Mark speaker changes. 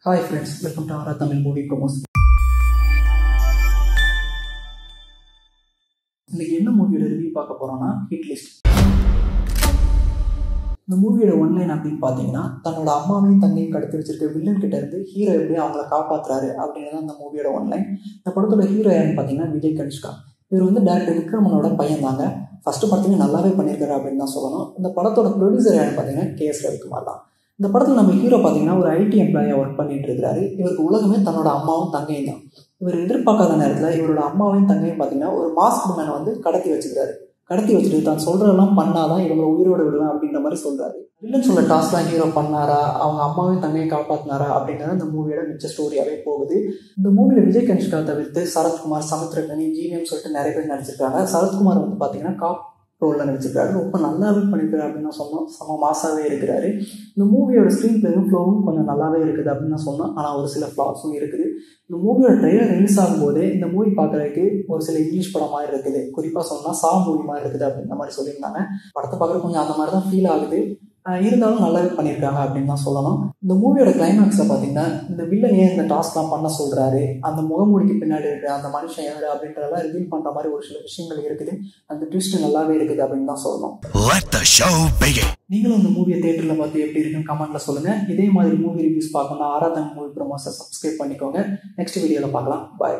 Speaker 1: Hi friends, welcome to our Tamil movie promos. இன்னைக்கு என்ன மூவியோட ரிவ்யூ பார்க்க போறோம்னா ஹிட் லிஸ்ட். இந்த மூவியோட ஒன்லைன் அப்படின்னு பார்த்தீங்கன்னா, தன்னோட அம்மாவையும் தங்கையும் கடத்தி வச்சிருக்க வில்லன் கிட்ட இருந்து ஹீரோ எப்படி அவங்கள காப்பாத்துறாரு அப்படிங்கிறது இந்த மூவியோட ஒன்லைன். இந்த படத்தோட ஹீரோ யாருன்னு பார்த்தீங்கன்னா விஜய் கனிஷ்கா. இவர் வந்து டேரக்டர் விக்ரமனோட பையன் தாங்க. ஃபர்ஸ்ட் படத்தையும் நல்லாவே பண்ணியிருக்காரு அப்படின்னு தான் சொல்லணும். இந்த படத்தோட ப்ரொடியூசர் யாருன்னு பார்த்தீங்கன்னா KS ரவிக்குமார் தான். இந்த படத்தில் நம்ம ஹீரோ பார்த்தீங்கன்னா ஒரு ஐடி எம்ப்ளாயாக ஒர்க் பண்ணிட்டு இருக்கிறாரு. இவருக்கு உலகமே தன்னோட அம்மாவும் தங்கையும் தான். இவர் எதிர்பார்க்காத நேரத்தில் இவரோட அம்மாவையும் தங்கையும் பார்த்தீங்கன்னா ஒரு மாஸ்க் மேனை வந்து கடத்தி வச்சுக்கிறாரு. கடத்தி வச்சுட்டு தான் சொல்கிறதெல்லாம் பண்ணாதான் இவங்களை உயிரோடு விடுவேன் அப்படின்ற மாதிரி சொல்கிறாரு. வில்லன் சொல்ல டாஸ்க்லாம் ஹீரோ பண்ணாரா, அவங்க அம்மாவையும் தங்கையும் காப்பாற்றினாரா அப்படின்றத இந்த மூவியோட மிச்ச ஸ்டோரியாகவே போகுது. இந்த மூவியில் விஜய் கனிஷ்கா தவிர்த்து சரத்குமார், சமுத்திரகனி, ஜிவிஎம் சொல்லிட்டு நிறைய பேர் நடிச்சிருக்காங்க. சரத்குமார் வந்து பார்த்தீங்கன்னா காப் ரோலில் நடிச்சிருக்காரு. ரொம்ப நல்லாவே பண்ணியிருக்காரு அப்படின்னு தான் சொன்னோம். செம மாசாவே இருக்கிறாரு. இந்த மூவியோட ஸ்க்ரீன் பிளேயும் ஃப்ளோவும் கொஞ்சம் நல்லாவே இருக்குது அப்படின்னு தான் சொன்னோம். ஆனால் ஒரு சில ஃப்ளாஸும் இருக்குது. இந்த மூவியோட ட்ரெய்லர் ரிலீஸ் ஆகும்போதே இந்த மூவி பார்க்குறதுக்கு ஒரு சில இங்கிலீஷ் படம் மாதிரி இருக்குது. குறிப்பாக சொன்னால் சா மூவி மாதிரி இருக்குது அப்படின்ற மாதிரி சொல்லியிருந்தாங்க. படத்தை பார்க்குற கொஞ்சம் அந்த மாதிரி தான் ஃபீல் ஆகுது. இருந்தாலும் நல்லாவே பண்ணியிருக்காங்க அப்படின்னு தான் சொல்லணும். இந்த மூவியோட கிளைமேக்ஸில் பார்த்தீங்கன்னா, இந்த வில்லன் ஏன் இந்த டாஸ்க்லாம் பண்ண சொல்கிறாரு, அந்த முகமூடிக்கு பின்னாடி இருக்கிற அந்த மனுஷன் யாரு அப்படின்றதெல்லாம் ரிவீல் பண்ணுற மாதிரி ஒரு சில விஷயங்கள் இருக்குது. அந்த ட்விஸ்ட் நல்லாவே இருக்குது அப்படின்னு தான் சொல்லணும். நீங்களும் இந்த மூவியை தியேட்டரில் பார்த்து எப்படி இருக்குன்னு கமெண்ட்ல சொல்லுங்கள். இதே மாதிரி மூவி ரிவ்யூஸ் பார்க்கணும்னா ஆராதன் மூவி ப்ரோமோஸை சப்ஸ்கிரைப் பண்ணிக்கோங்க. நெக்ஸ்ட் வீடியோவில் பார்க்கலாம். பாய்.